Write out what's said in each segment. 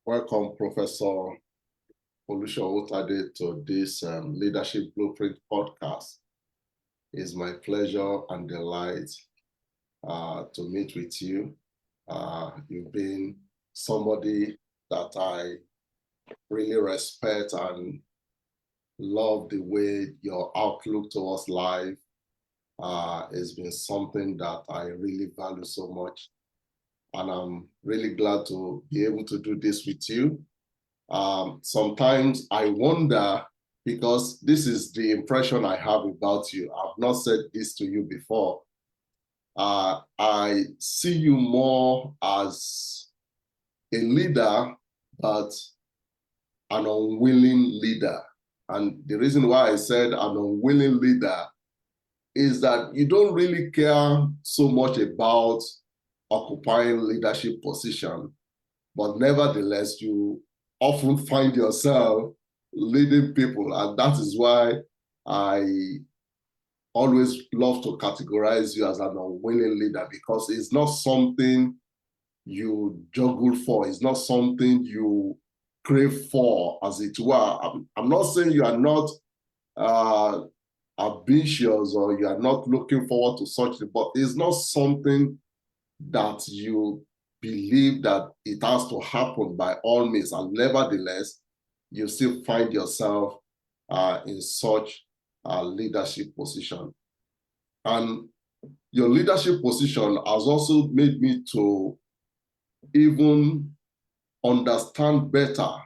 Welcome, Professor Foluso Owotade, to this Leadership Blueprint podcast. It's my pleasure and delight to meet with you. You've been somebody that I really respect and love. The way your outlook towards life has been something that I really value so much. And I'm really glad to be able to do this with you. Sometimes I wonder, because this is the impression I have about you. I've not said this to you before. I see you more as a leader, but an unwilling leader. And the reason why I said an unwilling leader is that you don't really care so much about occupying leadership position, but nevertheless, you often find yourself leading people. And that is why I always love to categorize you as an unwilling leader, because it's not something you juggle for. It's not something you crave for, as it were. I'm not saying you are not ambitious or you are not looking forward to such, but it's not something that you believe that it has to happen by all means, and nevertheless, you still find yourself in such a leadership position. And your leadership position has also made me to even understand better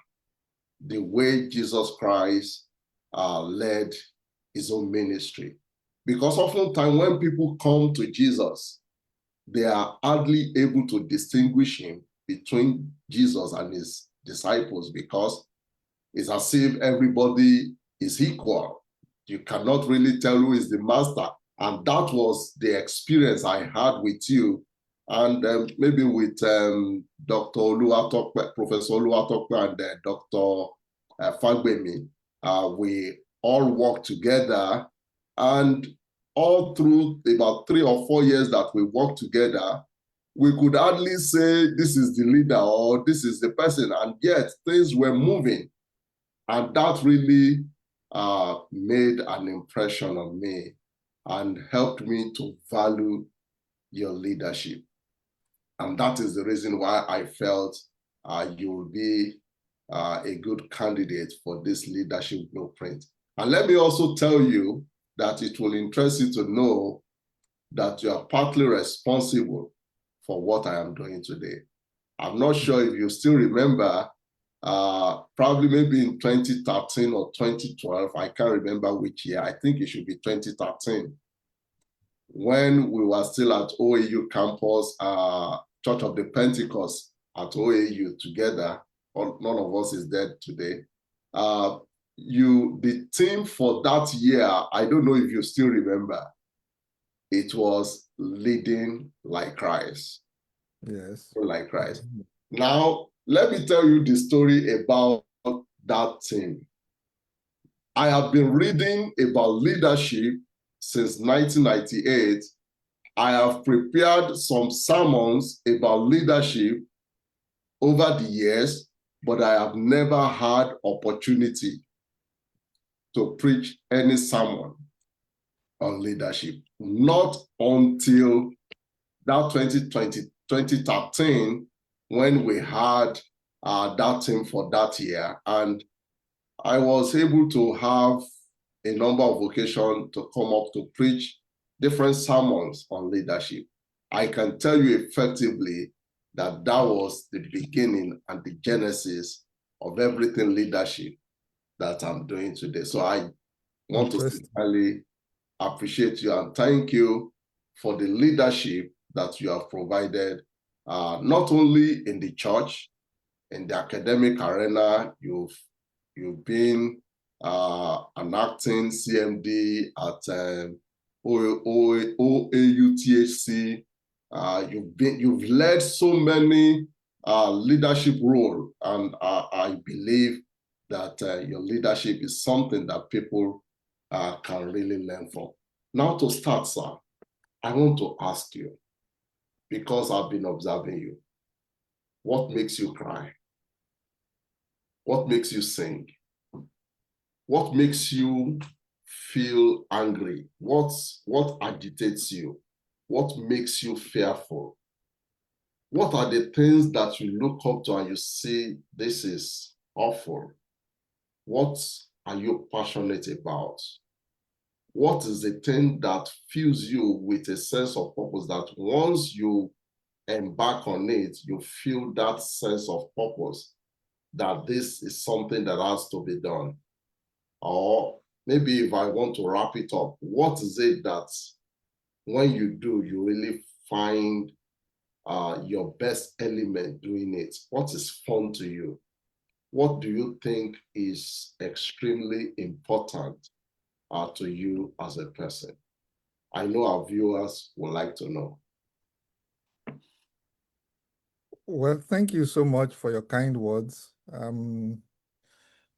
the way Jesus Christ led his own ministry. Because oftentimes when people come to Jesus, they are hardly able to distinguish him between Jesus and his disciples, because it's as if everybody is equal. You cannot really tell who is the master. And that was the experience I had with you, and maybe with Dr. Oluwatope, Professor Oluwatope, and Dr. Fagbemi. We all worked together, and all through about 3 or 4 years that we worked together, we could hardly say this is the leader or this is the person, and yet things were moving. And that really made an impression on me and helped me to value your leadership. And that is the reason why I felt you will be a good candidate for this leadership blueprint. And let me also tell you that it will interest you to know that you are partly responsible for what I am doing today. I'm not sure if you still remember, probably maybe in 2013 or 2012, I can't remember which year, I think it should be 2013, when we were still at OAU campus, Church of the Pentecost at OAU together. None of us is dead today. The theme for that year, I don't know if you still remember, it was leading like Christ. Yes. Like Christ. Now, let me tell you the story about that theme. I have been reading about leadership since 1998. I have prepared some sermons about leadership over the years, but I have never had opportunity to preach any sermon on leadership. Not until that 2013, when we had that theme for that year. And I was able to have a number of occasions to come up to preach different sermons on leadership. I can tell you effectively that that was the beginning and the genesis of everything leadership that I'm doing today. So I want to sincerely appreciate you and thank you for the leadership that you have provided, not only in the church, in the academic arena. You've been an acting CMD at OAUTHC. You've led so many leadership roles, and I believe that your leadership is something that people can really learn from. Now, to start, sir, I want to ask you, because I've been observing you, what makes you cry? What makes you sing? What makes you feel angry? What agitates you? What makes you fearful? What are the things that you look up to and you say, this is awful? What are you passionate about? What is the thing that fills you with a sense of purpose that once you embark on it, you feel that sense of purpose, that this is something that has to be done? Or maybe if I want to wrap it up, what is it that when you do, you really find your best element doing it? What is fun to you? What do you think is extremely important to you as a person? I know our viewers would like to know. Well, thank you so much for your kind words.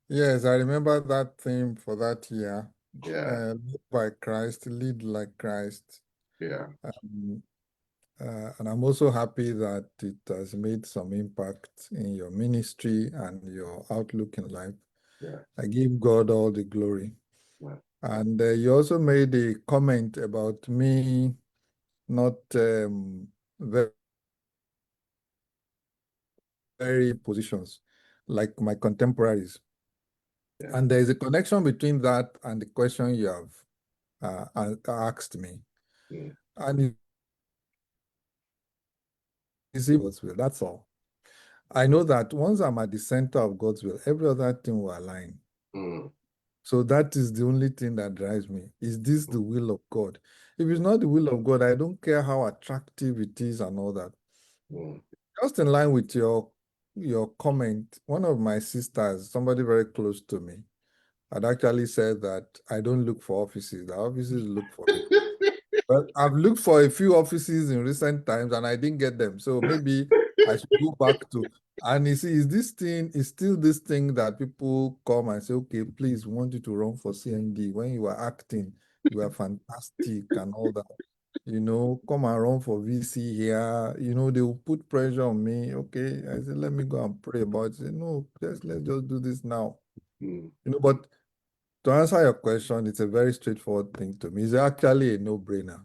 Yes, I remember that theme for that year. Yeah. Live by Christ, lead like Christ. Yeah. And I'm also happy that it has made some impact in your ministry and your outlook in life. Yeah. I give God all the glory. Yeah. And you also made a comment about me not very positions like my contemporaries. Yeah. And there is a connection between that and the question you have asked me. Mm. And it's God's will, that's all. I know that once I'm at the center of God's will, every other thing will align. Mm. So that is the only thing that drives me. Is this the will of God? If it's not the will of God, I don't care how attractive it is and all that. Mm. Just in line with your comment, one of my sisters, somebody very close to me, had actually said that I don't look for offices, the offices look for me. Well, I've looked for a few offices in recent times and I didn't get them. So maybe I should go back to, and you see, is still this thing that people come and say, okay, please, we want you to run for CMD. When you were acting, you were fantastic and all that. Come and run for VC here. They will put pressure on me. Okay. I said, let me go and pray about it. Say, no, let's just do this now. Mm. But to answer your question, it's a very straightforward thing to me. It's actually a no-brainer.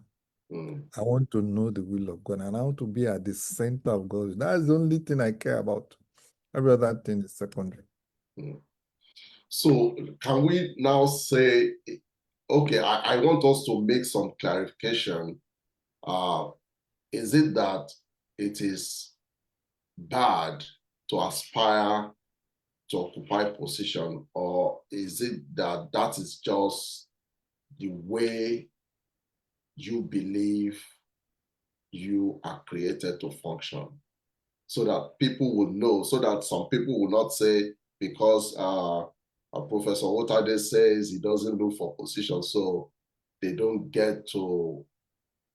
Mm. I want to know the will of God and I want to be at the center of God. That's the only thing I care about. Every other thing is secondary. Mm. So can we now say, okay, I want us to make some clarification. Is it that it is bad to aspire to occupy position, or is it that that is just the way you believe you are created to function? So that people will know, so that some people will not say, because Professor Owotade says he doesn't look for position, so they don't get to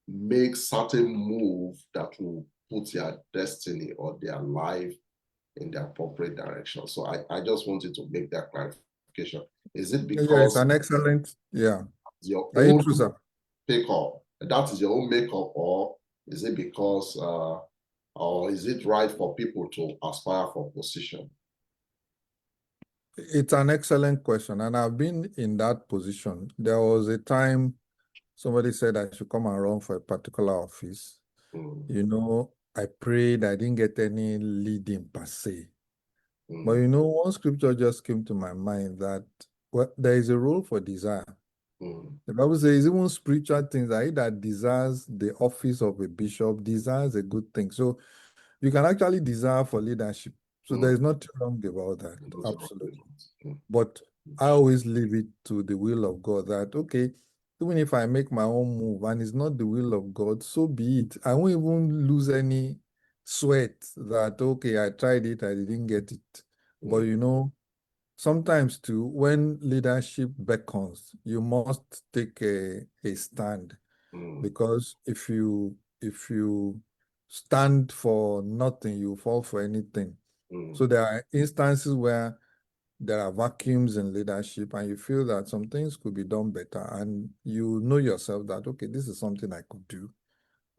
make certain move that will put their destiny or their life in the appropriate direction. So I just wanted to make that clarification. Is it Yeah, it's because an excellent, yeah. your Are you own true, sir? makeup, that is your own makeup, or is it because, or is it right for people to aspire for position? It's an excellent question. And I've been in that position. There was a time somebody said I should come and run for a particular office. Mm. I prayed, I didn't get any leading per se. But Mm. one scripture just came to my mind that there is a role for desire. Mm. The Bible says even spiritual things, that he that desires the office of a bishop desires a good thing. So you can actually desire for leadership. So there Mm. is nothing wrong about that. Those are Absolutely. mm. But I always leave it to the will of God that, okay, even if I make my own move and it's not the will of God, so be it. I won't even lose any sweat that, okay, I tried it, I didn't get it. But sometimes too, when leadership beckons, you must take a stand. Mm. Because if you stand for nothing, you fall for anything. Mm. So there are instances where there are vacuums in leadership and you feel that some things could be done better and you know yourself that, okay, this is something I could do,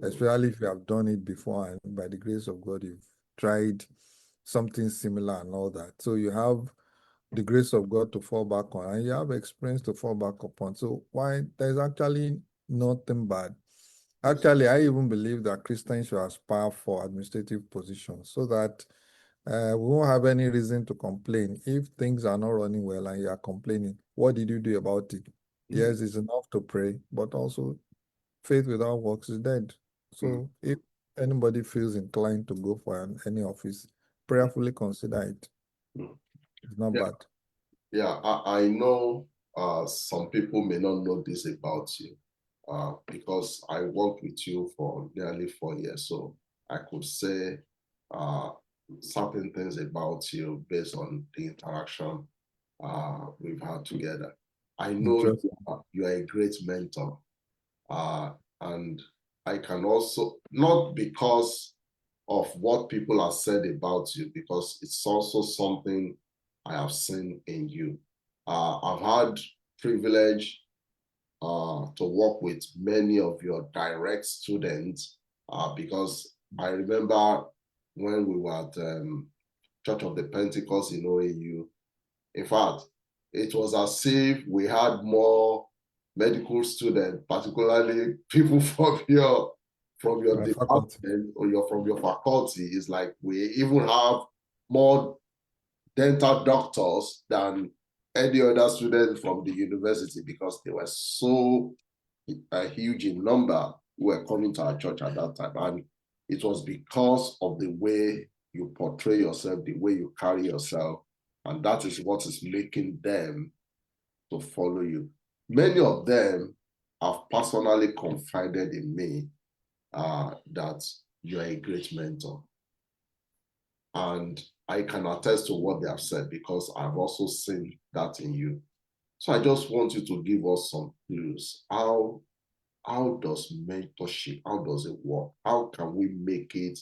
especially if you have done it before and by the grace of God, you've tried something similar and all that. So you have the grace of God to fall back on, and you have experience to fall back upon. So why there's actually nothing bad. Actually, I even believe that Christians should aspire for administrative positions so that we won't have any reason to complain. If things are not running well and you are complaining, what did you do about it? Yes, it's enough to pray, but also faith without works is dead. So if anybody feels inclined to go for any office, prayerfully consider it. It's not Yeah. bad. Yeah, I know some people may not know this about you because I worked with you for nearly 4 years. So I could say certain things about you based on the interaction we've had together. I know you are a great mentor. And I can also, not because of what people have said about you, because it's also something I have seen in you. I've had privilege to work with many of your direct students because I remember when we were at Church of the Pentecost in OAU. In fact, it was as if we had more medical students, particularly people from your department or from your faculty. It's like we even have more dental doctors than any other student from the university because they were so huge in number who were coming to our church at that time. And it was because of the way you portray yourself, the way you carry yourself, and that is what is making them to follow you. Many of them have personally confided in me that you are a great mentor. And I can attest to what they have said because I've also seen that in you. So I just want you to give us some clues. How does mentorship, how does it work? How can we make it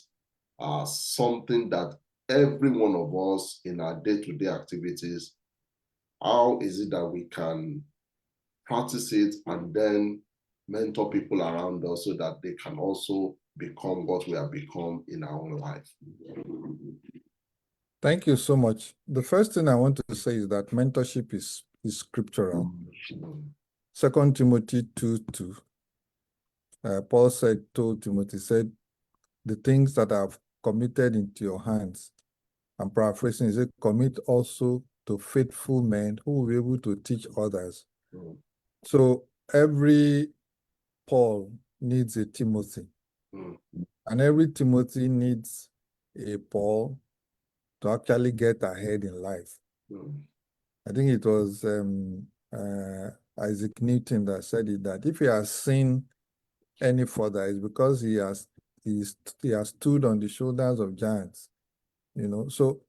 something that every one of us in our day-to-day activities, how is it that we can practice it and then mentor people around us so that they can also become what we have become in our own life? Thank you so much. The first thing I want to say is that mentorship is scriptural. 2 Timothy 2:2. Paul told Timothy, said, the things that I've committed into your hands, I'm paraphrasing, he said, commit also to faithful men who will be able to teach others. So every Paul needs a Timothy, and every Timothy needs a Paul to actually get ahead in life. I think it was Isaac Newton that said it, that if he has seen any further, it's because he has stood on the shoulders of giants, you know. So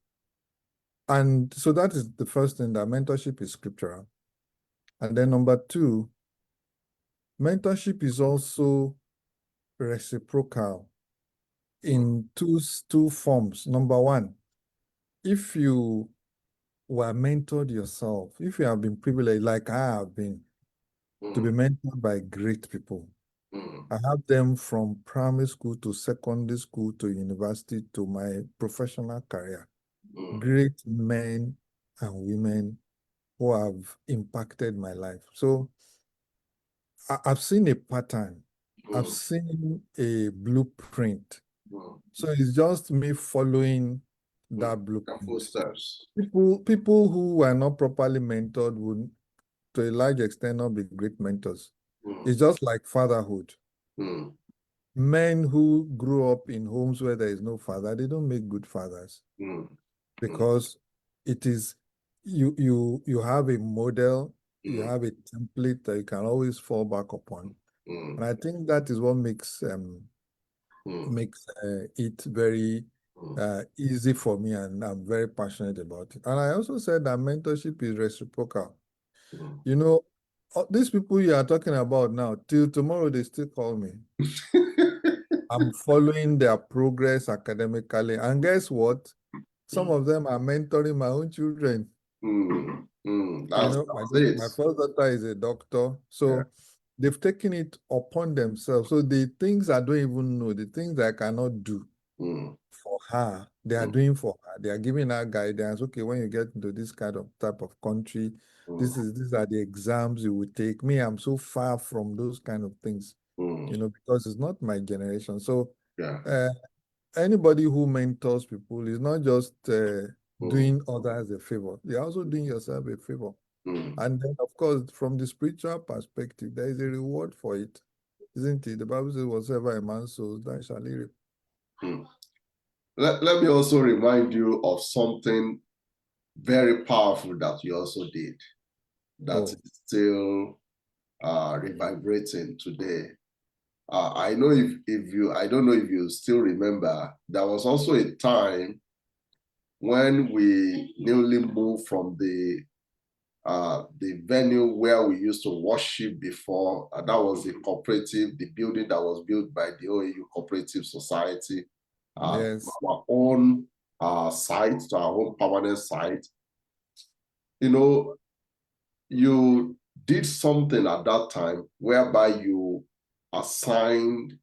that is the first thing, that mentorship is scriptural. And then number two, mentorship is also reciprocal in two forms. Number one, if you were mentored yourself, if you have been privileged, like I have been, to be mentored by great people. I have them from primary school to secondary school to university to my professional career. Great men and women who have impacted my life. So I've seen a pattern. I've seen a blueprint. So it's just me following that blueprint. People who were not properly mentored would, to a large extent, not be great mentors. It's just like fatherhood. Men who grew up in homes where there is no father, they don't make good fathers. Because it is, you have a model, you have a template that you can always fall back upon. And I think that is what makes it very easy for me, and I'm very passionate about it. And I also said that mentorship is reciprocal. You know, these people you are talking about now, till tomorrow, they still call me. I'm following their progress academically. And guess what? Some of them are mentoring my own children. My first daughter is a doctor. So they've taken it upon themselves. So the things I don't even know, the things I cannot do for her, they are doing for her. They are giving out guidance. Okay, when you get into this kind of type of country, these are the exams you will take. Me, I'm so far from those kind of things, because it's not my generation. So anybody who mentors people is not just doing others a favor. They're also doing yourself a favor. And then, of course, from the spiritual perspective, there is a reward for it, isn't it? The Bible says, whatsoever a man sows, that shall he reap. Let me also remind you of something very powerful that you also did that is still reverberating today. I know I don't know if you still remember, there was also a time when we newly moved from the venue where we used to worship before. That was the cooperative, the building that was built by the OAU Cooperative Society. Yes. Our own site, to our own permanent site. You did something at that time whereby you assigned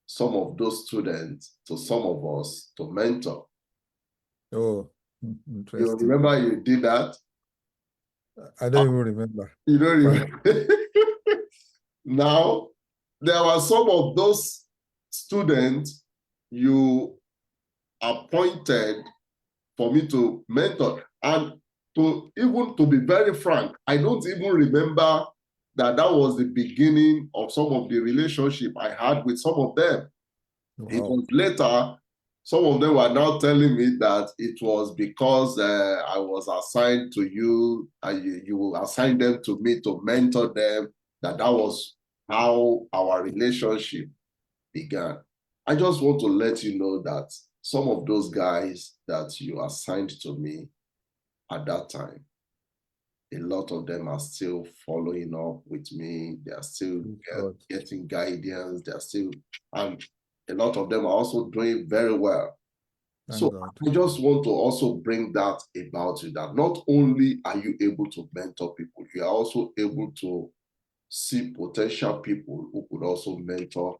some of those students to some of us to mentor. Oh, interesting. You remember you did that? I don't even remember. You don't remember? Now, there were some of those students you appointed for me to mentor. And to be very frank, I don't even remember that was the beginning of some of the relationship I had with some of them. Wow. It was later, some of them were now telling me that it was because I was assigned to you, and you assigned them to me to mentor them, that was how our relationship began. I just want to let you know that some of those guys that you assigned to me at that time, a lot of them are still following up with me. They are still getting guidance. They are still, and a lot of them are also doing very well. So I just want to also bring that about you, that not only are you able to mentor people, you are also able to see potential people who could also mentor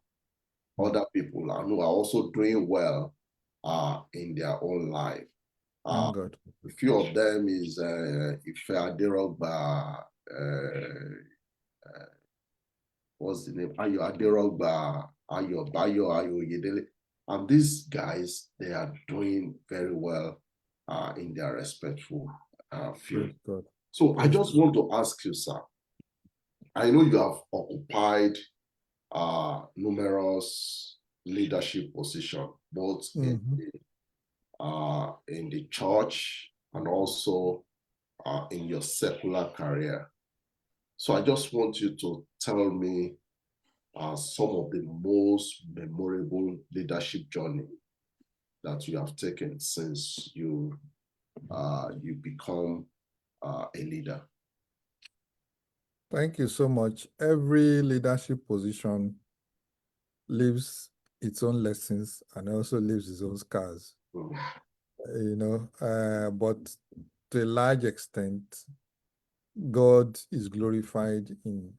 other people and who are also doing well in their own life. A few of them is Ife Aderogba, what's the name? Ayo Aderogba, Ayo Bayo, Ayo Yedele. And these guys, they are doing very well in their respectful field. So I just want to ask you, sir, I know you have occupied numerous leadership positions, both in the church and also in your secular career. So I just want you to tell me some of the most memorable leadership journey that you have taken since you become a leader. Thank you so much. Every leadership position leaves its own lessons and also leaves its own scars. But to a large extent, God is glorified in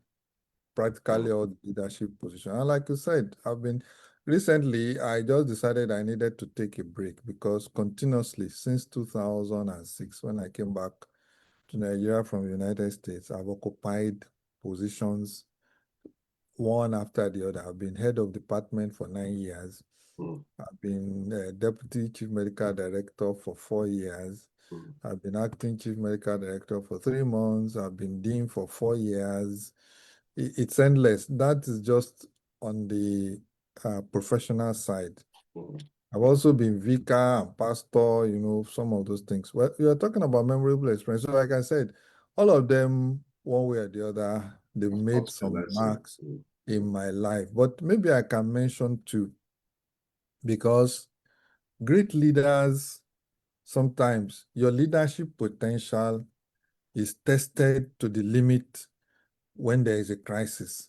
practically all the leadership positions. And like you said, recently, I just decided I needed to take a break because continuously since 2006, when I came back to Nigeria from the United States, I've occupied positions one after the other. I've been head of department for 9 years. I've been deputy chief medical director for 4 years. I've been acting chief medical director for 3 months. I've been dean for 4 years. It's endless. That is just on the professional side. I've also been vicar and pastor, some of those things. Well, you're talking about memorable experience. So like I said, all of them, one way or the other, they've made some marks in my life. But maybe I can mention two, because great leaders, sometimes your leadership potential is tested to the limit when there is a crisis.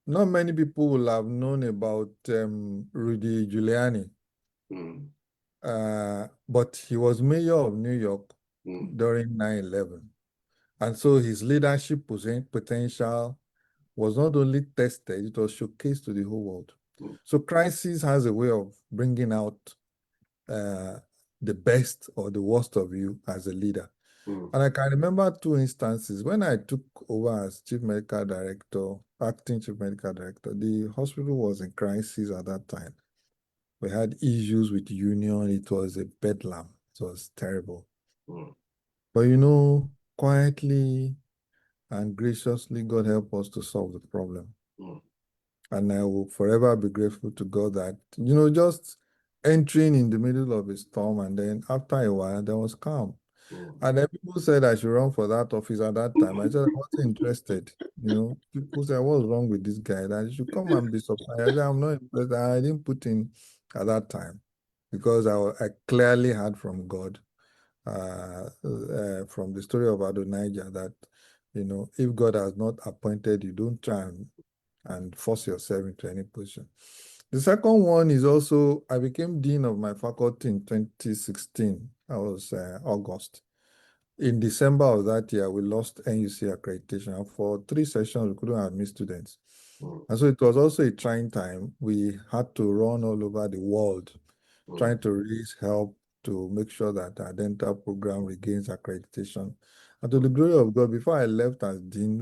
Not many people will have known about Rudy Giuliani, but he was mayor of New York during 9/11. And so his leadership potential was not only tested, it was showcased to the whole world. So crisis has a way of bringing out uh, the best or the worst of you as a leader. mm, And I can remember two instances. When I took over as chief medical director, acting chief medical director, the hospital was in crisis at that time. We had issues with union. It was a bedlam. It was terrible. mm, But you know, quietly and graciously, God helped us to solve the problem. mm, And I will forever be grateful to God that, you know, just entering in the middle of a storm and then after a while, there was calm. mm. And then people said I should run for that office at that time. I said I wasn't interested. You know, people said, what's wrong with this guy? That you should come and be surprised. I said, I'm not interested. I didn't put in at that time because I clearly heard from God, from the story of Adonijah that, you know, if God has not appointed you, don't try and force yourself into any position. The second one is also, I became dean of my faculty in 2016. That was August. In December of that year, we lost NUC accreditation. And for 3 sessions, we couldn't admit students. Mm, And so it was also a trying time. We had to run all over the world mm, trying to raise help to make sure that our dental program regains accreditation. And to the glory of God, before I left as dean,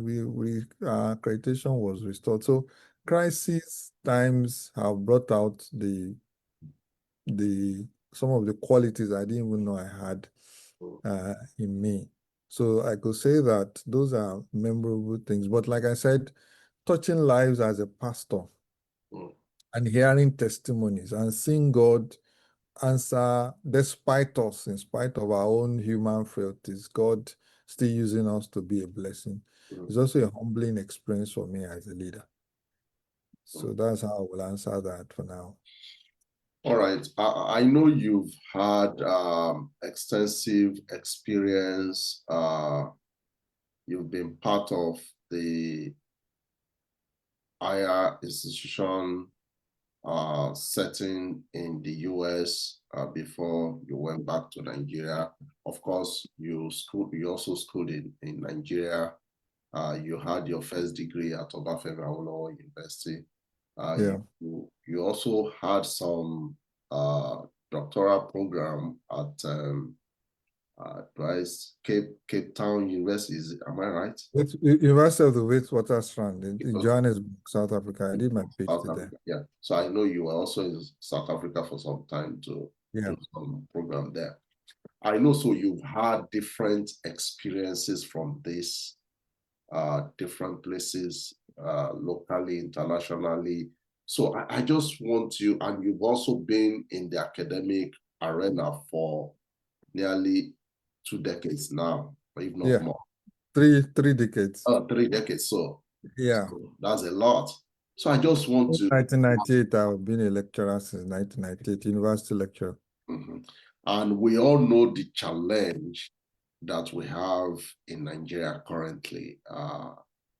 our accreditation was restored. So crisis times have brought out the some of the qualities I didn't even know I had mm, in me. So I could say that those are memorable things. But like I said, touching lives as a pastor mm, and hearing testimonies and seeing God answer despite us, in spite of our own human frailties, God still using us to be a blessing. mm, It's also a humbling experience for me as a leader. So mm. that's how I will answer that for now. All right. I know you've had extensive experience. You've been part of the higher institution setting in the US before you went back to Nigeria. Of course, you also schooled in Nigeria. You had your first degree at Obafemi Awolowo University. Yeah. You also had some doctoral program at Cape Town University. Am I right? It's University of the Witwatersrand in Johannesburg, South Africa. I did my South PhD there. Africa, yeah. So I know you were also in South Africa for some time to Yeah. do some program there. I know, so you've had different experiences from this, different places, locally, internationally. So I just want you, and you've also been in the academic arena for nearly 2 decades now, or if not Yeah. more. Three decades. 3 decades. Yeah. So that's a lot. So I just want to 1998, I've been a lecturer since 1998, university lecturer. Mhm. And we all know the challenge that we have in Nigeria currently,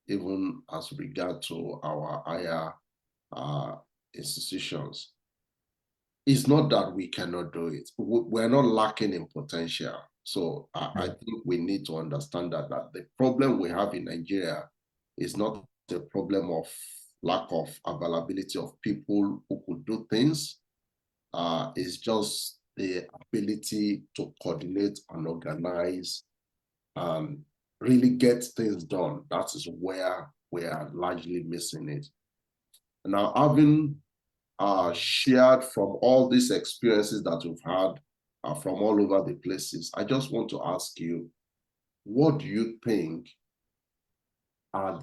even as regard to our higher institutions. It's not that we cannot do it. We're not lacking in potential. So I think we need to understand that the problem we have in Nigeria is not a problem of lack of availability of people who could do things. It's just the ability to coordinate and organize and really get things done. That is where we are largely missing it. Now, having shared from all these experiences that we've had from all over the places, I just want to ask you, what do you think are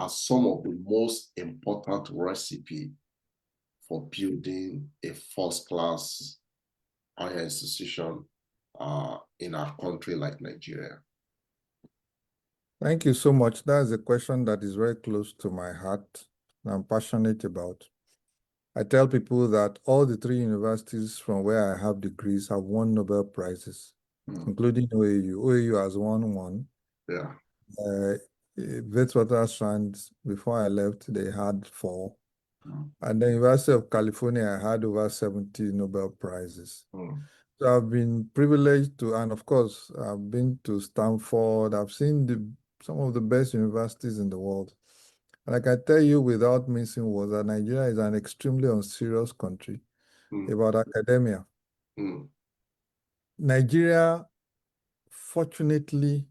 some of the most important recipe for building a first-class higher institution in our country like Nigeria? Thank you so much. That's a question that is very close to my heart. I'm passionate about. I tell people that all the three universities from where I have degrees have won Nobel Prizes, including OAU. OAU has won one. Yeah. Witwatersrand, before I left, they had 4. Mm. And the University of California, I had over 70 Nobel Prizes. Mm. So I've been privileged to, and of course, I've been to Stanford. I've seen some of the best universities in the world. And I can tell you without missing words that Nigeria is an extremely unserious country Mm. about academia. mm, Nigeria, fortunately,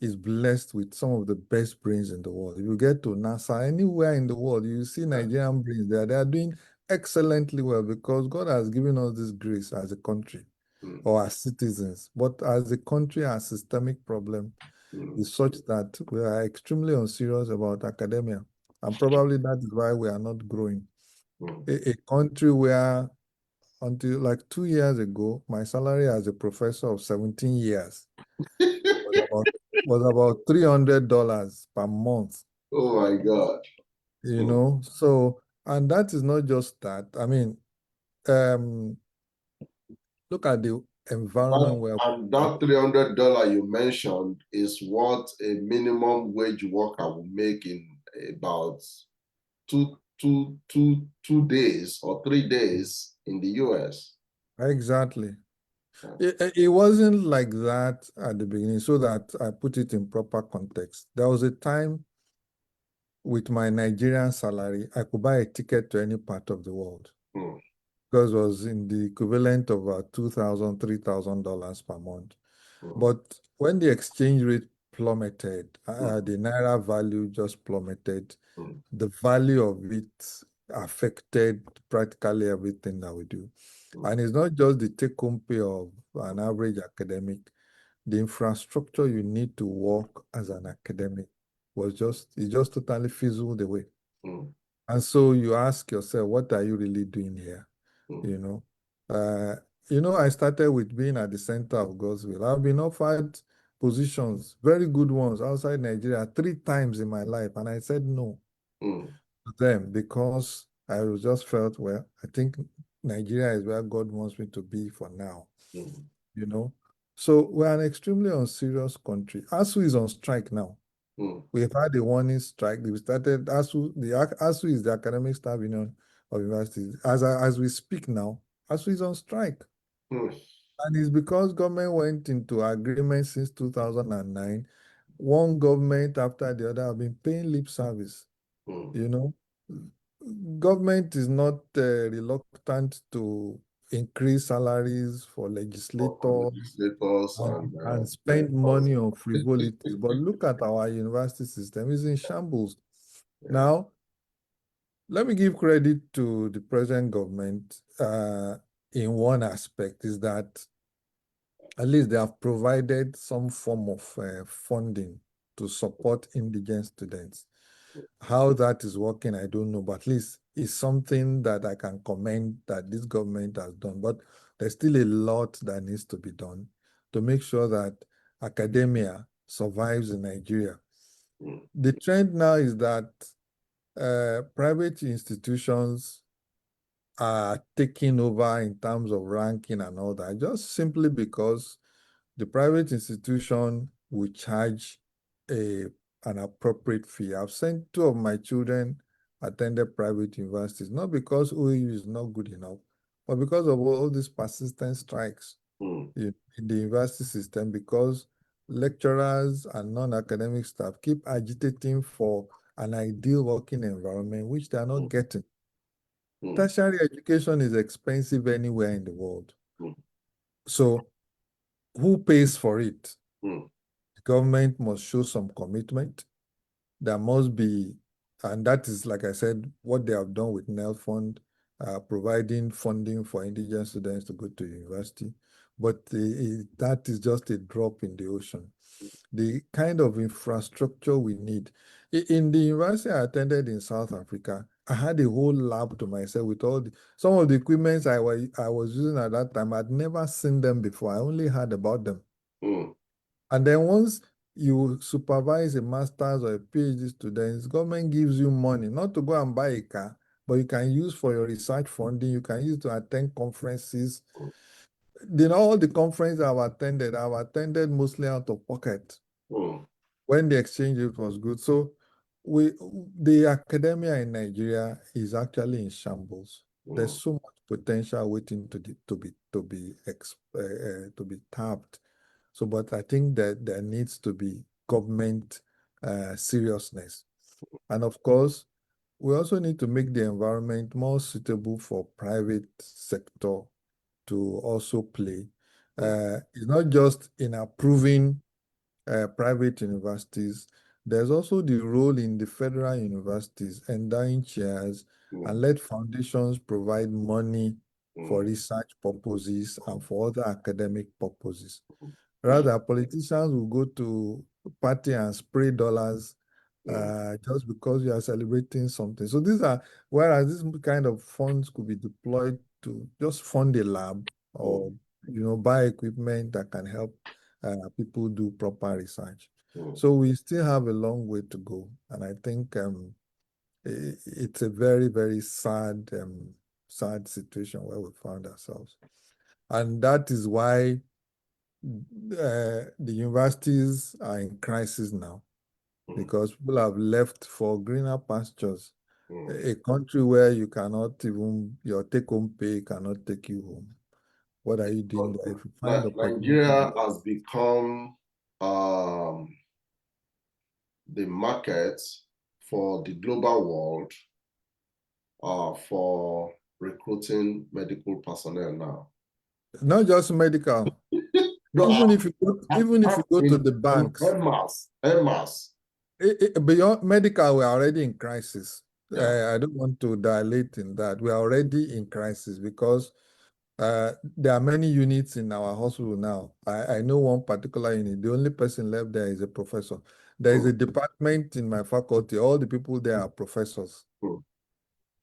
is blessed with some of the best brains in the world. If you get to NASA, anywhere in the world, you see Nigerian brains there. They are doing excellently well because God has given us this grace as a country mm, or as citizens. But as a country, our systemic problem mm, is such that we are extremely unserious about academia. And probably that is why we are not growing. mm. A country where until like 2 years ago, my salary as a professor of 17 years was about $300 per month, Oh my God. you Mm. know. So, and that is not just that. I mean, um, look at the environment where And that $300 you mentioned is what a minimum wage worker will make in about 2 days or 3 days in the US. exactly. Yeah. It wasn't like that at the beginning, so that I put it in proper context. There was a time with my Nigerian salary, I could buy a ticket to any part of the world Mm, because it was in the equivalent of $2,000, $3,000 per month. mm, But when the exchange rate plummeted, mm, the naira value just plummeted. mm, The value of it affected practically everything that we do. mm, And it's not just the take-home pay of an average academic. The infrastructure you need to work as an academic it just totally fizzled away. mm, And so you ask yourself, what are you really doing here? mm, You know, uh, I started with being at the center of Godswill. I've been offered positions, very good ones outside Nigeria 3 times in my life, and I said no mm, to them because I just felt, well, I think Nigeria is where God wants me to be for now. mm, you know. So we're an extremely unserious country. ASU is on strike now. mm, We've had a warning strike. We started ASU. ASU is the Academic Staff Union of Universities. As we speak now, ASU is on strike. mm, And it's because government went into agreement since 2009. One government after the other have been paying lip service. mm. You know, government is not reluctant to increase salaries for For legislators legislators and and spend mentors. money on frivolities. But look at our university system, it's in shambles. Yeah. Now, let me give credit to the present government in one aspect is that at least they have provided some form of funding to support indigent students. How that is working, I don't know, but at least it's something that I can commend that this government has done. But there's still a lot that needs to be done to make sure that academia survives in Nigeria. Mm, The trend now is that private institutions are taking over in terms of ranking and all that, just simply because the private institution will charge a, an appropriate fee. I've sent 2 of my children attended private universities, not because OAU is not good enough, but because of all these persistent strikes mm, in the university system, because lecturers and non-academic staff keep agitating for an ideal working environment, which they are not mm, getting. mm, Tertiary education is expensive anywhere in the world. mm, So who pays for it? mm, The government must show some commitment. There must be, and that is, like I said, what they have done with NEL Fund, providing funding for indigent students to go to university. But that is just a drop in the ocean. The kind of infrastructure we need. In the university I attended in South Africa, I had a whole lab to myself with some of the equipments I was using at that time. I'd never seen them before. I only heard about them. mm, And then once you supervise a master's or a PhD student, government gives you money, not to go and buy a car, but you can use for your research funding, you can use to attend conferences. All the conferences I've attended mostly out of pocket mm, when the exchange rate was good. So the academia in Nigeria is actually in shambles. There's mm, so much potential waiting to be tapped. So, but I think that there needs to be government seriousness. And of course, we also need to make the environment more suitable for private sector to also play. It's not just in approving private universities. There's also the role in the federal universities endowing chairs and let foundations provide money for research purposes and for other academic purposes. Rather, politicians will go to party and spray dollars just because you are celebrating something. So whereas this kind of funds could be deployed to just fund a lab or buy equipment that can help people do proper research. So we still have a long way to go, and I think it's a very, very sad situation where we found ourselves, and that is why the universities are in crisis now, because people have left for greener pastures. A country where you cannot even, your take-home pay cannot take you home. What are you doing there? If you find Nigeria has become the market for the global world for recruiting medical personnel now. Not just medical. Even if you go to the banks, MAS. Beyond medical, we're already in crisis. Yeah. I don't want to dilate in that. We're already in crisis because there are many units in our hospital now. I know one particular unit. The only person left there is a professor. There is a department in my faculty. All the people there are professors.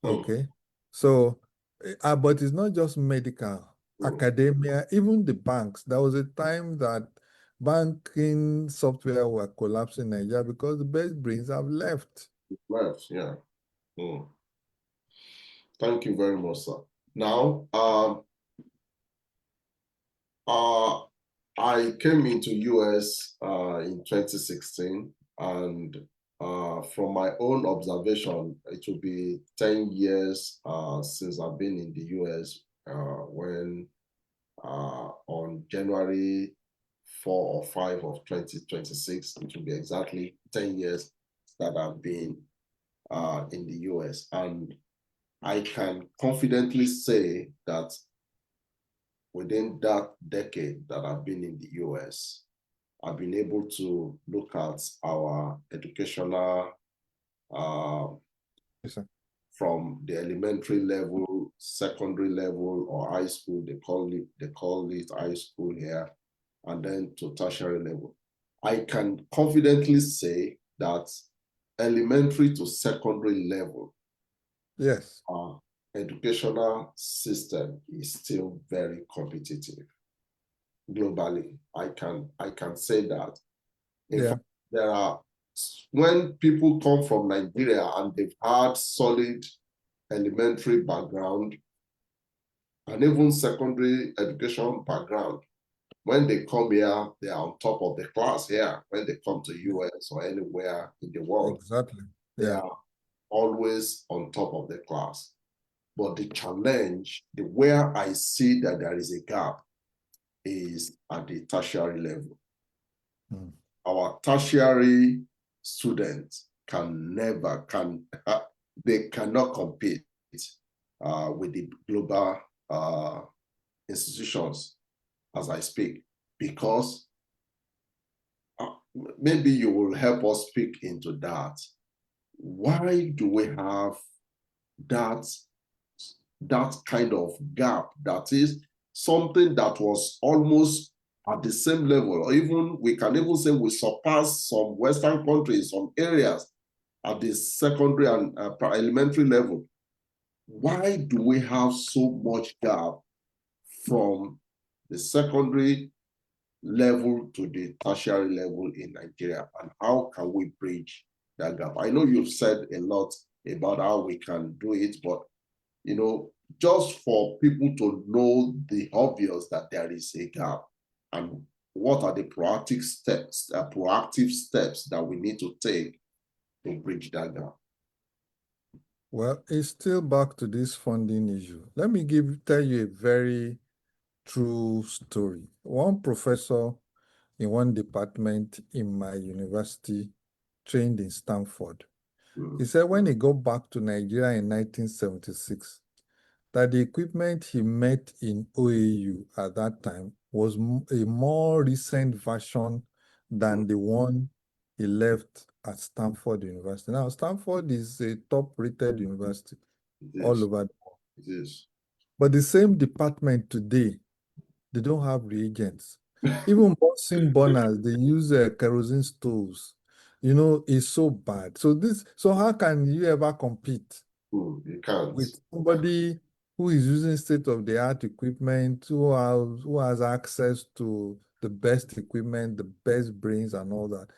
Okay. So, but it's not just medical, academia, even the banks. There was a time that banking software were collapsing in Nigeria because the best brains have left. Yeah. Thank you very much, sir. Now, I came into US in 2016, and from my own observation, it will be 10 years since I've been in the US when on January 4 or 5 of 2026, it will be exactly 10 years that I've been in the US. And I can confidently say that within that decade that I've been in the US, I've been able to look at our educational Yes, from the elementary level, secondary level, or high school. They call it high school here, and then to tertiary level. I can confidently say that elementary to secondary level, yes, our educational system is still very competitive globally. I can say that. In fact, there are, when people come from Nigeria and they've had solid elementary background and even secondary education background, when they come here, they are on top of the class here. When they come to US or anywhere in the world, exactly. they are always on top of the class. But the challenge, where I see that there is a gap, is at the tertiary level. Our tertiary students they cannot compete with the global institutions as I speak, because maybe you will help us speak into that. Why do we have that kind of gap? That is something that was almost at the same level, or even we can even say we surpass some Western countries, some areas at the secondary and elementary level. Why do we have so much gap from the secondary level to the tertiary level in Nigeria, and how can we bridge that gap? I know you've said a lot about how we can do it, but just for people to know the obvious that there is a gap, and what are the proactive steps that we need to take to bridge that gap? Well, it's still back to this funding issue. Let me tell you a very true story. One professor in one department in my university trained in Stanford. He said when he got back to Nigeria in 1976, that the equipment he met in OAU at that time was a more recent version than the one he left at Stanford University. Now, Stanford is a top-rated university all over the world. It is. But the same department today, they don't have reagents. Even Bunsen burners, they use kerosene stoves. You know, it's so bad. So how can you ever compete You can't. with somebody who is using state-of-the-art equipment, who has access to the best equipment, the best brains and all that?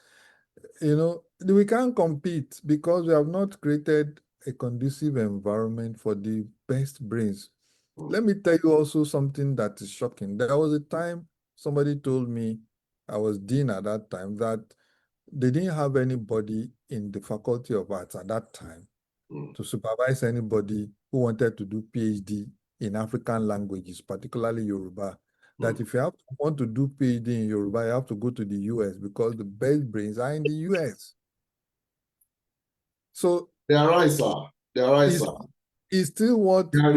You know, we can't compete because we have not created a conducive environment for the best brains. Let me tell you also something that is shocking. There was a time somebody told me, I was dean at that time, that they didn't have anybody in the Faculty of Arts at that time to supervise anybody who wanted to do PhD in African languages, particularly Yoruba. That if you want to do PhD in Yoruba, you have to go to the US because the best brains are in the US. So they are right, sir. They are right, sir. It's still what there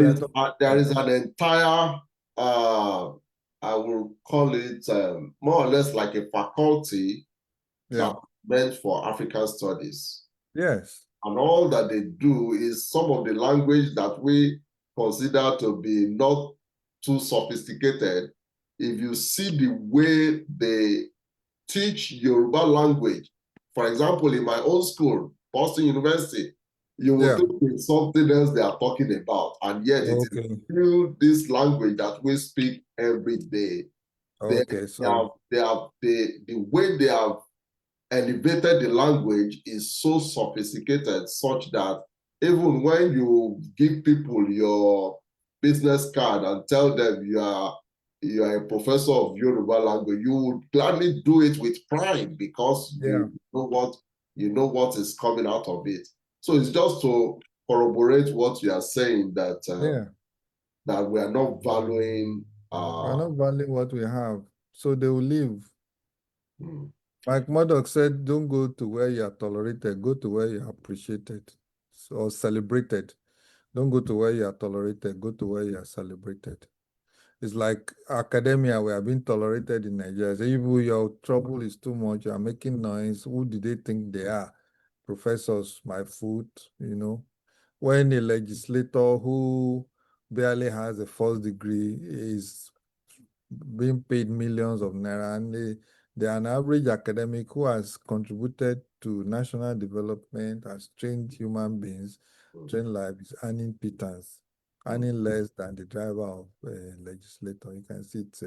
is an entire I will call it more or less like a faculty that meant for African studies. Yes. And all that they do is some of the language that we consider to be not too sophisticated. If you see the way they teach Yoruba language, for example, in my own school, Boston University, you will think it's something else they are talking about, and yet it is still this language that we speak every day. The way they have elevated the language is so sophisticated such that even when you give people your business card and tell them you are a professor of Yoruba language, you would gladly do it with pride because you know what is coming out of it. So it's just to corroborate what you are saying that that we are not valuing. We're not valuing what we have, so they will leave. Like Murdoch said, don't go to where you are tolerated, go to where you are appreciated or celebrated. Don't go to where you are tolerated, go to where you are celebrated. It's like academia, we are being tolerated in Nigeria. So if your trouble is too much, you are making noise, who do they think they are? Professors, my foot, you know. When a legislator who barely has a first degree is being paid millions of naira, and they are an average academic who has contributed to national development, has trained human beings, trained lives, earning pittance, earning less than the driver of a legislator. You can see it's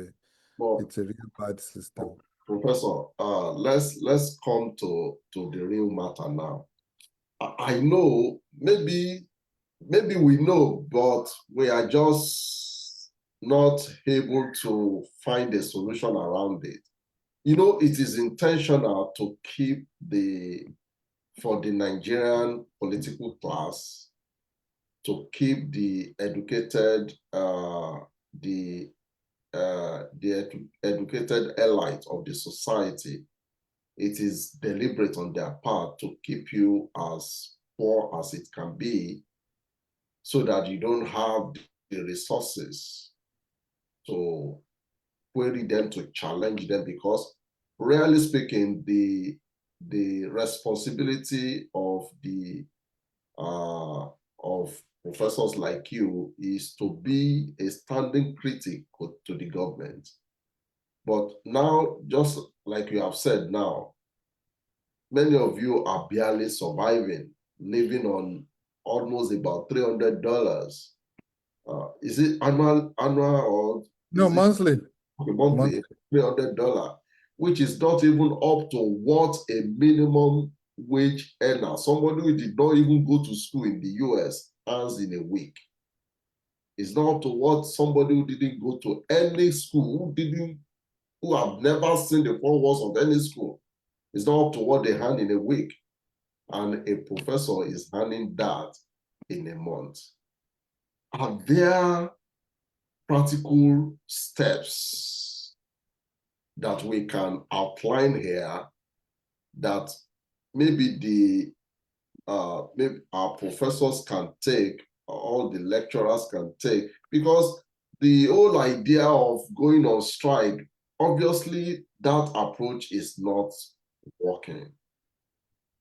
a real bad system. Professor, let's come to the real matter now. I know maybe we know, but we are just not able to find a solution around it. You know, it is intentional to keep for the Nigerian political class, to keep the educated, the educated elite of the society. It is deliberate on their part to keep you as poor as it can be, so that you don't have the resources to query them, to challenge them, because really speaking, the responsibility of professors like you is to be a standing critic to the government. But now, just like you have said now, many of you are barely surviving, living on almost about $300. Is it annual or no, monthly? Monthly, $300, which is not even up to what a minimum wage earner, somebody who did not even go to school in the US, earns in a week. It's not up to what somebody who didn't go to any school, who have never seen the four walls of any school. It's not up to what they earn in a week. And a professor is earning that in a month. Are there practical steps that we can outline here that maybe maybe our professors can take all the lecturers can take, because the whole idea of going on strike, obviously that approach is not working,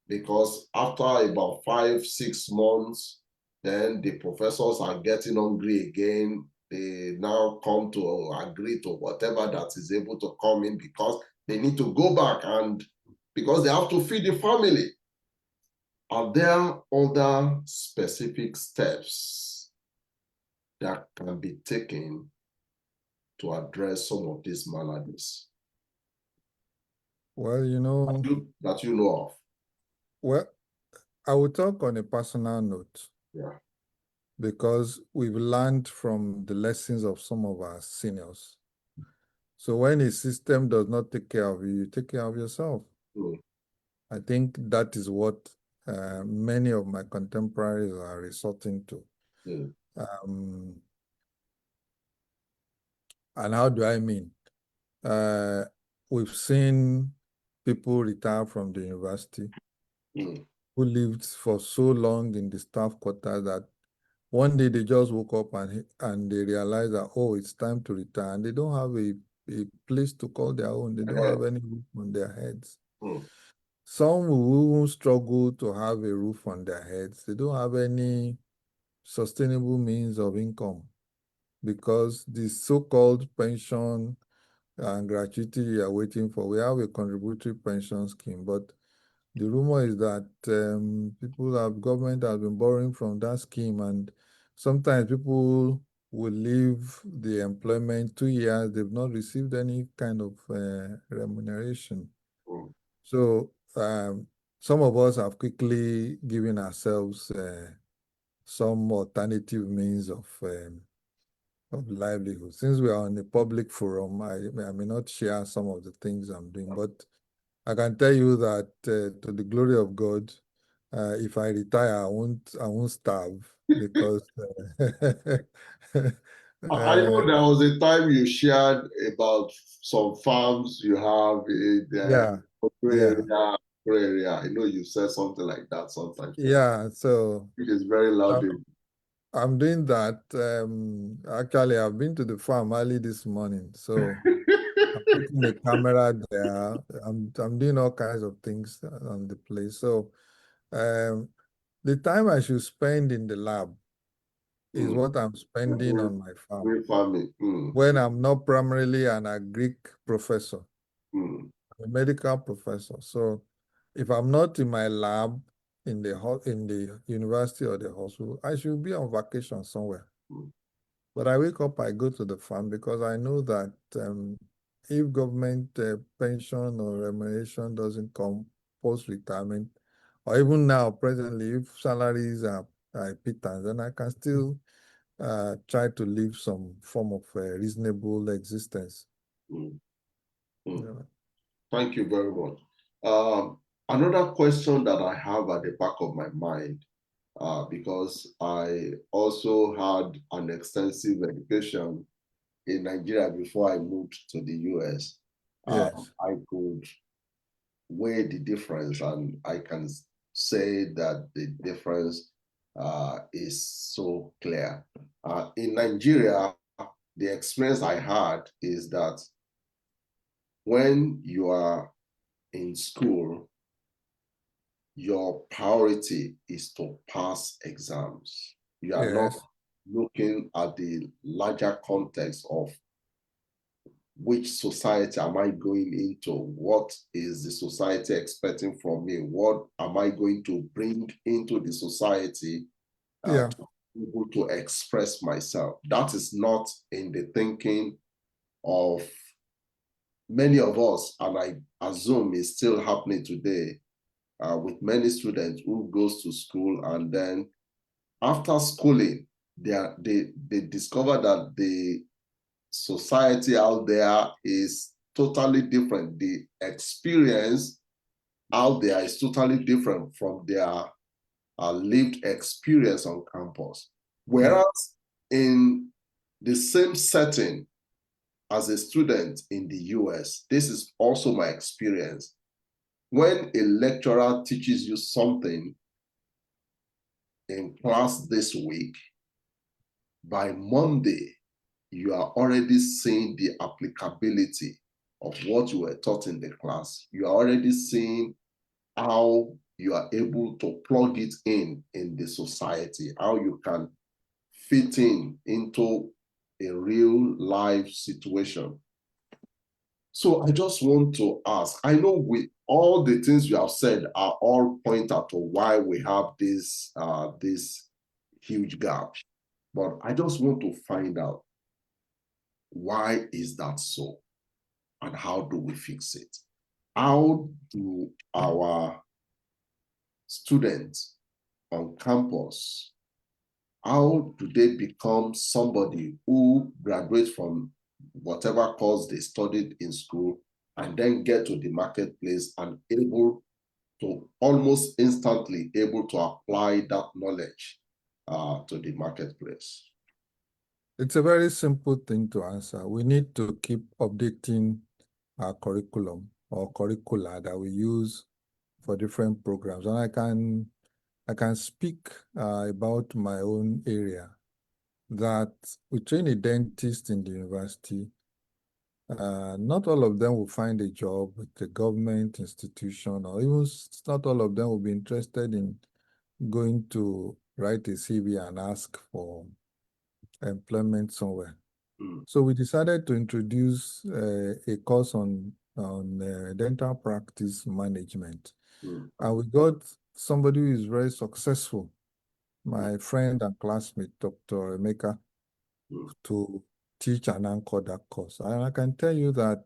because after about 5-6 months, then the professors are getting hungry again. They now come to agree to whatever that is able to come in, because they need to go back, and because they have to feed the family. Are there other specific steps that can be taken to address some of these maladies? Well, you know, that you know of? well, I will talk on a personal note. Yeah. Because we've learned from the lessons of some of our seniors. So when a system does not take care of you, you take care of yourself. Mm. I think that is what many of my contemporaries are resorting to. Mm. And how do I mean? We've seen people retire from the university who lived for so long in the staff quarters that one day they just woke up and they realized that, oh, it's time to retire. And they don't have a place to call their own. They don't have any roof on their heads. Some will struggle to have a roof on their heads. They don't have any sustainable means of income because the so-called pension and gratuity you are waiting for, we have a contributory pension scheme, but the rumor is that government has been borrowing from that scheme, and sometimes people will leave the employment 2 years, they've not received any kind of remuneration. So some of us have quickly given ourselves some alternative means of livelihood. Since we are on a public forum, I may not share some of the things I'm doing, but I can tell you that to the glory of God, if I retire, I won't starve because I know there was a time you shared about some farms you have in the area. I know you said something like that sometimes. Yeah, so it is very loud. I'm doing that. Actually, I've been to the farm early this morning, so I'm putting the camera there. I'm doing all kinds of things on the place. So the time I should spend in the lab is what I'm spending on my farm. When I'm not primarily an agric professor, I'm a medical professor. So if I'm not in my lab in the university or the hospital, I should be on vacation somewhere. But I wake up, I go to the farm because I know that if government pension or remuneration doesn't come post-retirement, or even now, presently, if salaries are pittance, then I can still try to live some form of reasonable existence. Yeah. Thank you very much. Another question that I have at the back of my mind, because I also had an extensive education in Nigeria before I moved to the US. Yes. I could weigh the difference, and I can say that the difference is so clear. In Nigeria, the experience I had is that when you are in school, your priority is to pass exams. You are not looking at the larger context of which society am I going into? What is the society expecting from me? What am I going to bring into the society to be able to express myself? That is not in the thinking of many of us, and I assume is still happening today with many students who goes to school, and then after schooling, they discover that the society out there is totally different. The experience out there is totally different from their lived experience on campus. Whereas in the same setting as a student in the US, this is also my experience. When a lecturer teaches you something in class this week, by Monday, you are already seeing the applicability of what you were taught in the class. You are already seeing how you are able to plug it in the society, how you can fit in into a real life situation. So I just want to ask, I know with all the things you have said are all pointed to why we have this huge gap, but I just want to find out, why is that so? And how do we fix it? How do our students on campus, how do they become somebody who graduates from whatever course they studied in school and then get to the marketplace and able to almost instantly able to apply that knowledge to the marketplace? It's a very simple thing to answer. We need to keep updating our curriculum or curricula that we use for different programs. And I can speak about my own area, that we train a dentist in the university. Not all of them will find a job with the government institution, or even not all of them will be interested in going to write a CV and ask for employment somewhere. So we decided to introduce a course on dental practice management. And we got somebody who is very successful, my friend and classmate, Dr. Emeka, to teach and anchor that course. And I can tell you that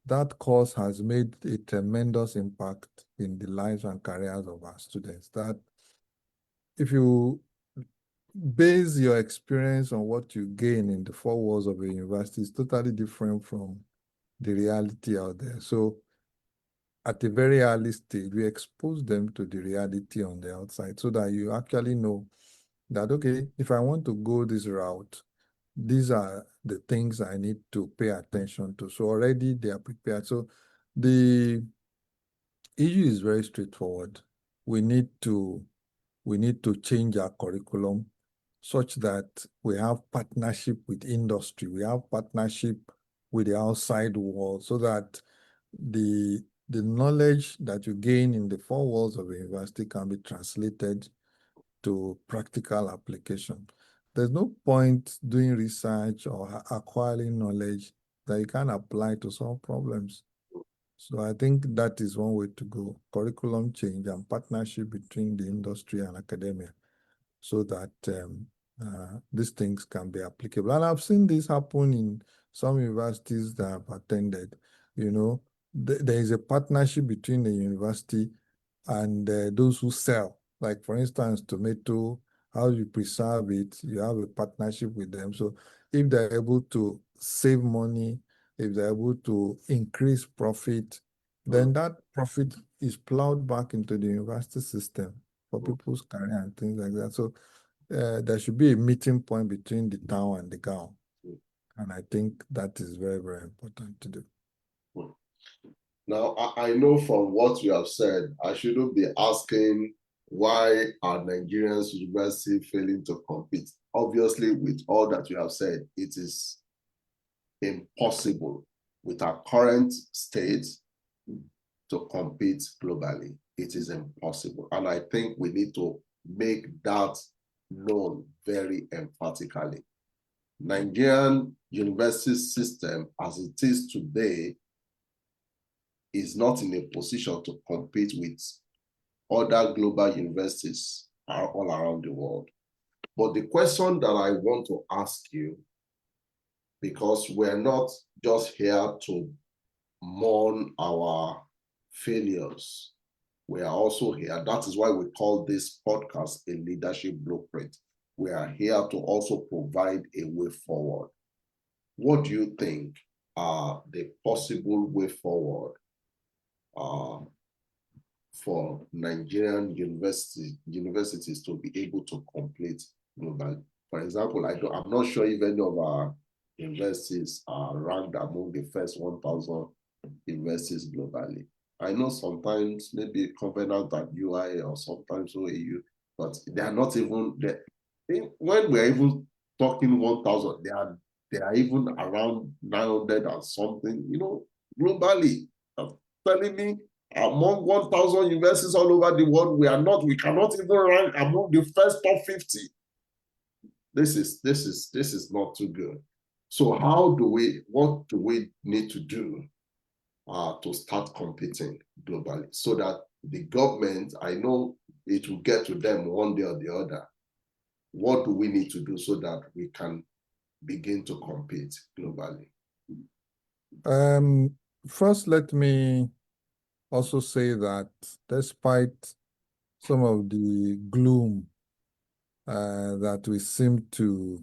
that course has made a tremendous impact in the lives and careers of our students. That if you base your experience on what you gain in the four walls of a university, is totally different from the reality out there. So at a very early stage, we expose them to the reality on the outside so that you actually know that, okay, if I want to go this route, these are the things I need to pay attention to. So already they are prepared. So the issue is very straightforward. We need to change our curriculum such that we have partnership with industry, we have partnership with the outside world, so that the knowledge that you gain in the four walls of a university can be translated to practical application. There's no point doing research or acquiring knowledge that you can apply to solve problems. So I think that is one way to go: curriculum change and partnership between the industry and academia, so that these things can be applicable. And I've seen this happen in some universities that I've attended. You know, there is a partnership between the university and those who sell. Like, for instance, tomato, how you preserve it, you have a partnership with them. So if they're able to save money, if they're able to increase profit, then that profit is plowed back into the university system for people's career and things like that. So there should be a meeting point between the town and the gown. And I think that is very, very important to do. Now, I know from what you have said, I shouldn't be asking why are Nigerians university failing to compete. Obviously, with all that you have said, it is impossible with our current state to compete globally. It is impossible. And I think we need to make that known very emphatically. Nigerian university system as it is today is not in a position to compete with other global universities all around the world. But the question that I want to ask you, because we're not just here to mourn our failures, we are also here. That is why we call this podcast a leadership blueprint. We are here to also provide a way forward. What do you think are the possible way forward for Nigerian universities to be able to compete globally? For example, I'm not sure if any of our universities are ranked among the first 1,000 universities globally. I know sometimes maybe Covenant at UI or sometimes OAU, but they are not even there. When we're even talking 1,000. They are even around 900 and something, globally. Telling me among 1,000 universities all over the world, we cannot even rank among the first top 50. This is not too good. So what do we need to do to start competing globally so that the government, I know it will get to them one day or the other. What do we need to do so that we can begin to compete globally? First, let me also say that despite some of the gloom that we seem to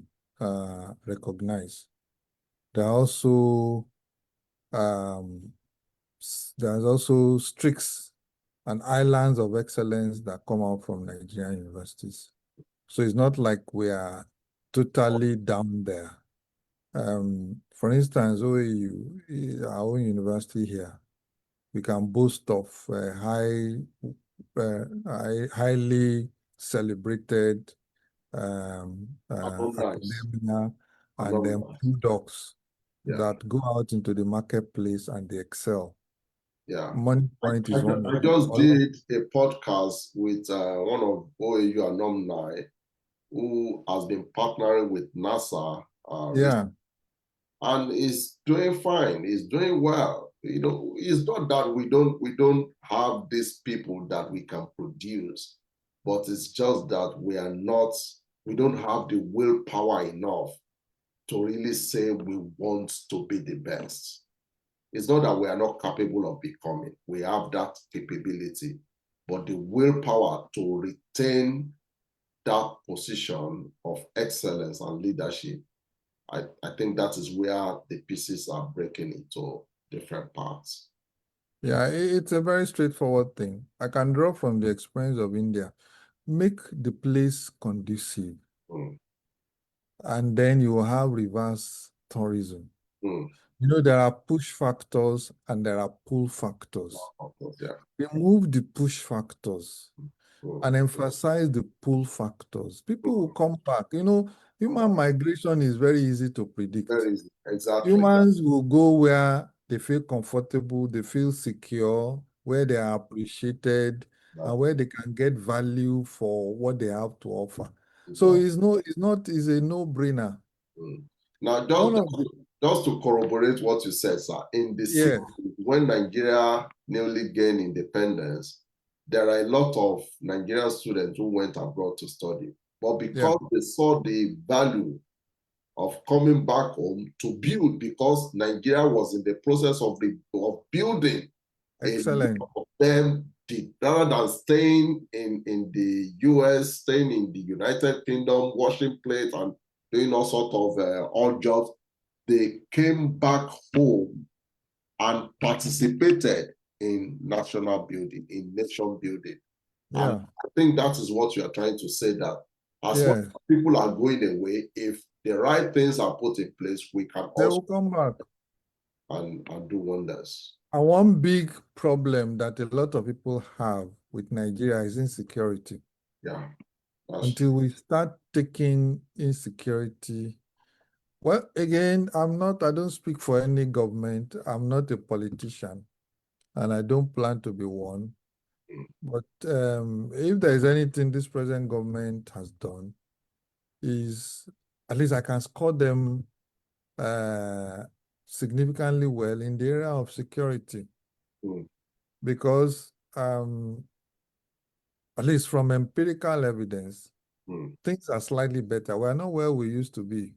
recognize, there are also there's also streaks and islands of excellence that come out from Nigerian universities. So it's not like we are totally down there. For instance, OAU, our own university here, we can boast of highly celebrated academia and then products that go out into the marketplace and they excel. Yeah. Money Point is one. I just did a podcast with one of OAU alumni who has been partnering with NASA. And is doing fine. He's doing well. It's not that we don't have these people that we can produce, but it's just that we don't have the willpower enough to really say we want to be the best. It's not that we are not capable of becoming. We have that capability, but the willpower to retain that position of excellence and leadership, I think that is where the pieces are breaking into different parts. Yeah, it's a very straightforward thing. I can draw from the experience of India. Make the place conducive. And then you will have reverse tourism. There are push factors and there are pull factors. Remove the push factors and emphasize the pull factors. People will come back. Human migration is very easy to predict. Very easy. Exactly. Humans will go where they feel comfortable, they feel secure, where they are appreciated, and where they can get value for what they have to offer. So it's a no-brainer. Now, just to corroborate what you said, sir, in the 60s, when Nigeria newly gained independence, there are a lot of Nigerian students who went abroad to study. But because they saw the value of coming back home to build, because Nigeria was in the process of building. Excellent. A lot of them did, rather than staying in the US, staying in the United Kingdom, washing plates and doing all sorts of odd jobs, they came back home and participated in national building, in nation building. And I think that is what you are trying to say, that as well as people are going away, if the right things are put in place, we can they will come back and do wonders. And one big problem that a lot of people have with Nigeria is insecurity. Yeah. Until we start taking insecurity, well, again, I don't speak for any government. I'm not a politician, and I don't plan to be one. But if there is anything this present government has done, is at least I can score them significantly well in the area of security. Because at least from empirical evidence, things are slightly better. We're not where we used to be,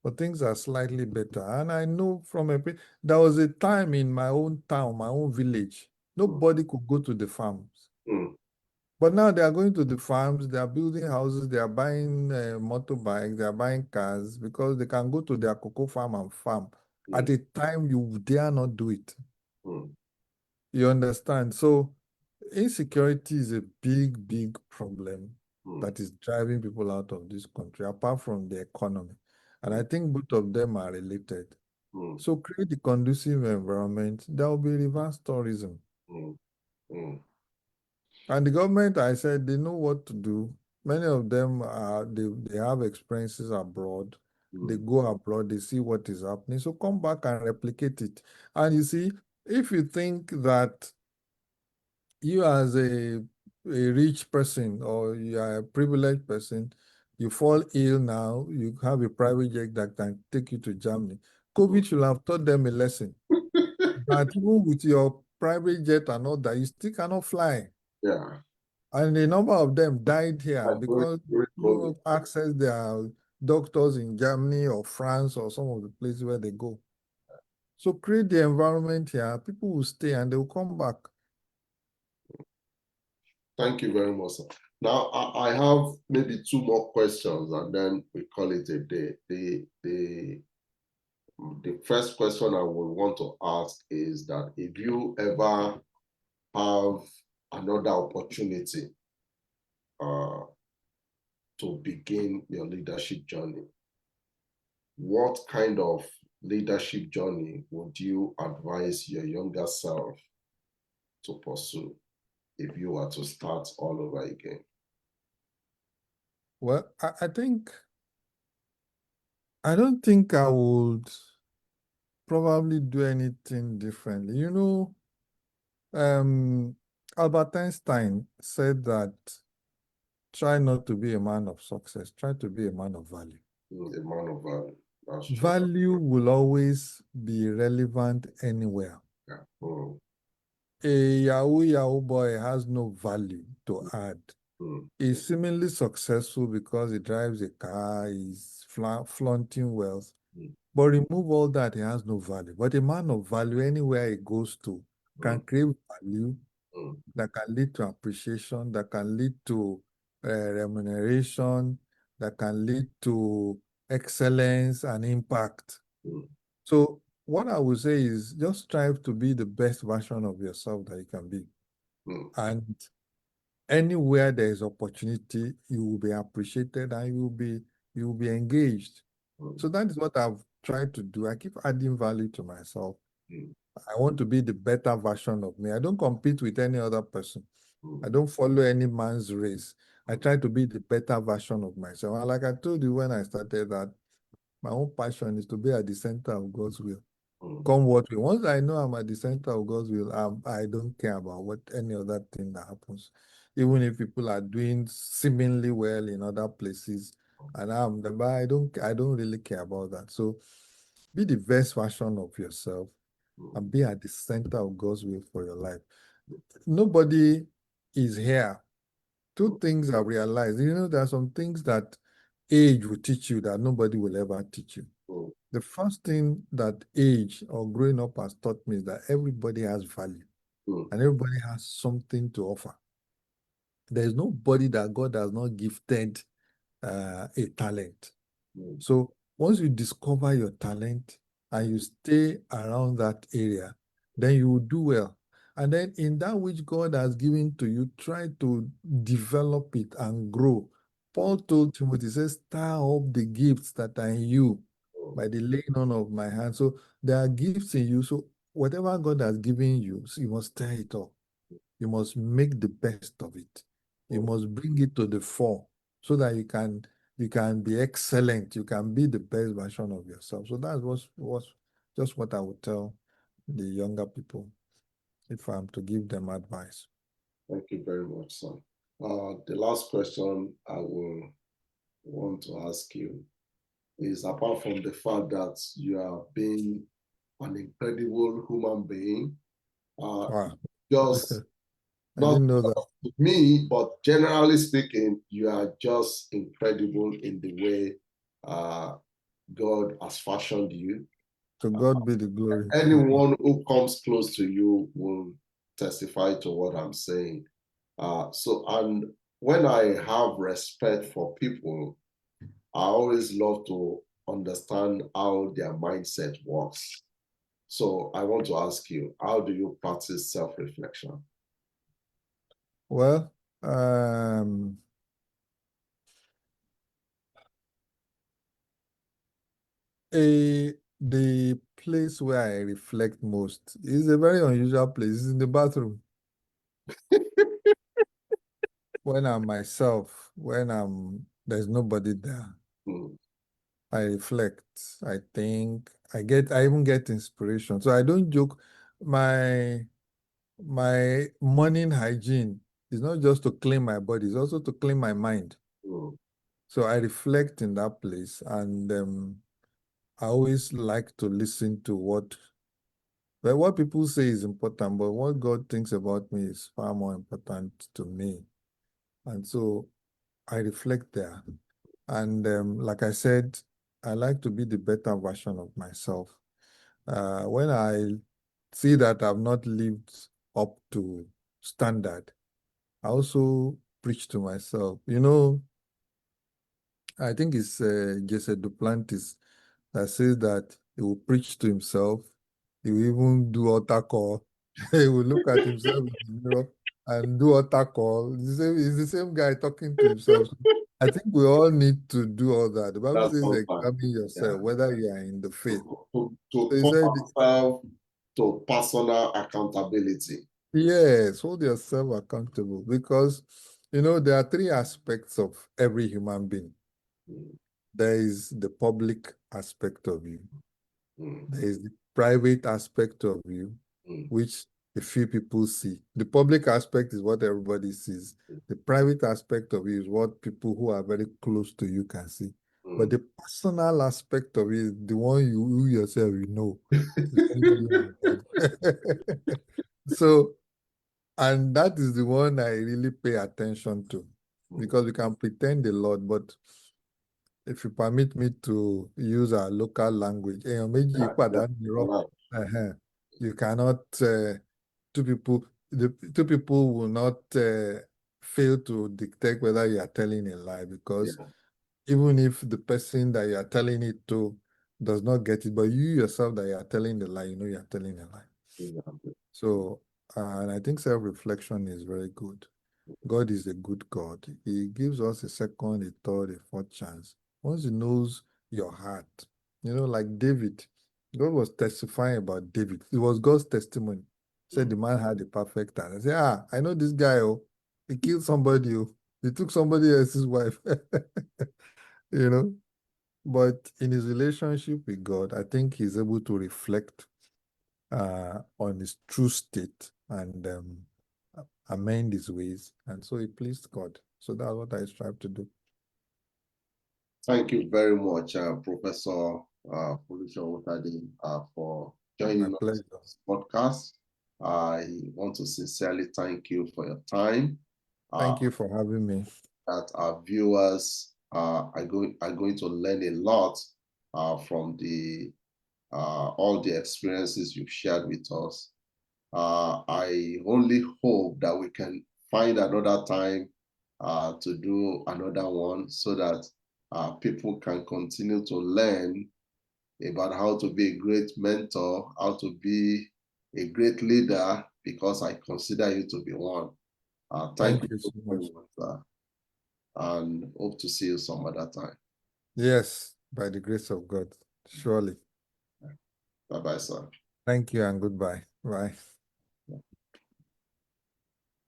but things are slightly better. And I know there was a time in my own town, my own village, nobody could go to the farms. But now they are going to the farms, they are building houses, they are buying motorbikes, they are buying cars because they can go to their cocoa farm and farm. At a time you dare not do it. You understand? So insecurity is a big, big problem that is driving people out of this country, apart from the economy. And I think both of them are related. So create the conducive environment, there will be reverse tourism. And the government, I said, they know what to do. Many of them are they have experiences abroad. They Mm. go abroad, they see what is happening. So come back and replicate it. And you see, if you think that you as a rich person or you are a privileged person, you fall ill now, you have a private jet that can take you to Germany. COVID should have taught them a lesson that even with your private jet and all that, you still cannot fly. Yeah. And a number of them died here Like very, because very close. you access their doctors in Germany or France or some of the places where they go. So create the environment here, people will stay and they will come back. Thank you very much, sir. Now, I have maybe two more questions and then we call it a day. The first question I would want to ask is that if you ever have another opportunity uh, to begin your leadership journey, what kind of leadership journey would you advise your younger self to pursue if you were to start all over again? Well, I don't think I would probably do anything differently. Albert Einstein said that try not to be a man of success, try to be a man of value. A man of value. That's true. Value will always be relevant anywhere. Yeah. A Yahoo boy has no value to add. Mm. He's seemingly successful because he drives a car, he's flaunting wealth. Mm. But remove all that, he has no value. But a man of value, anywhere he goes to, can Mm. create value Mm. that can lead to appreciation, that can lead to remuneration, that can lead to excellence and impact. Mm. So what I would say is just strive to be the best version of yourself that you can be. Mm. And anywhere there is opportunity, you will be appreciated and you will be engaged. Mm. So that is what I've tried to do. I keep adding value to myself. Mm. I want to be the better version of me. I don't compete with any other person. Mm. I don't follow any man's race. I try to be the better version of myself. And like I told you when I started that, my own passion is to be at the center of God's will. Mm. Come what will. Once I know I'm at the center of God's will, I don't care about what any other thing that happens. Even if people are doing seemingly well in other places, and but I don't really care about that. So be the best version of yourself and be at the center of God's will for your life. Nobody is here. Two things I realized. There are some things that age will teach you that nobody will ever teach you. Mm. The first thing that age or growing up has taught me is that everybody has value Mm. and everybody has something to offer. There is nobody that God has not gifted a talent. Mm. So once you discover your talent and you stay around that area, then you will do well. And then in that which God has given to you, try to develop it and grow. Paul told Timothy, he says, stir up the gifts that are in you by the laying on of my hand. So there are gifts in you. So whatever God has given you, so you must stir it up. You must make the best of it. You Mm. must bring it to the fore so that you can be excellent. You can be the best version of yourself. So that was just what I would tell the younger people if I'm to give them advice. Thank you very much, sir. The last question I will want to ask you is, apart from the fact that you are being an incredible human being, Wow. just I not didn't know that. me, but generally speaking, you are just incredible in the way uh, God has fashioned you. To God be the glory. Anyone who comes close to you will testify to what I'm saying. And when I have respect for people, I always love to understand how their mindset works. So I want to ask you, how do you practice self-reflection? Well, the place where I reflect most is a very unusual place. It's in the bathroom. when I'm myself, there's nobody there, Mm, I reflect, I think, I even get inspiration. So I don't joke. My morning hygiene is not just to clean my body, it's also to clean my mind. mm, So I reflect in that place, and I always like to listen to what people say is important, but what God thinks about me is far more important to me. And so I reflect there. And like I said, I like to be the better version of myself. When I see that I've not lived up to standard, I also preach to myself. I think it's Jesse Duplantis that says that he will preach to himself. He will even do altar call. He will look at himself in the mirror and do altar call. He's the same guy talking to himself. So I think we all need to do all that. The Bible that's says all fine. examine Yeah. yourself, whether you are in the faith. To So he call said, ourselves to personal accountability. yes, hold yourself accountable, because, there are three aspects of every human being. Mm, There is the public aspect of you. mm, There is the private aspect of you, mm, which a few people see. The public aspect is what everybody sees. The private aspect of you is what people who are very close to you can see. But mm. the personal aspect of you is the one you yourself, is only you and God. So, and that is the one I really pay attention to, Mm. because we can pretend a lot, but if you permit me to use our local language, Yeah, yeah. Right. you cannot, the two people will not fail to dictate whether you are telling a lie, because Yeah, even if the person that you are telling it to does not get it, but you yourself that you are telling the lie, you are telling a lie. yeah. So, and I think self-reflection is very good. God is a good God. He gives us a second, a third, a fourth chance. Once he knows your heart, like David, God was testifying about David. It was God's testimony. Said Mm. the man had a perfect heart. I said, I know this guy, oh, he killed somebody, oh, he took somebody else's wife, you know. But in his relationship with God, I think he's able to reflect on his true state and amend his ways. And so he pleased God. So that's what I strive to do. Thank you very much, Professor Foluso Owotade, for My joining us pleasure. on this podcast. I want to sincerely thank you for your time. Thank you for having me. That our viewers are going to learn a lot from the all the experiences you've shared with us. I only hope that we can find another time to do another one so that people can continue to learn about how to be a great mentor, how to be a great leader, because I consider you to be one. Thank Thank you you so very much. much, and hope to see you some other time. Yes, by the grace of God, surely. Bye bye, sir. Thank you and goodbye. Bye.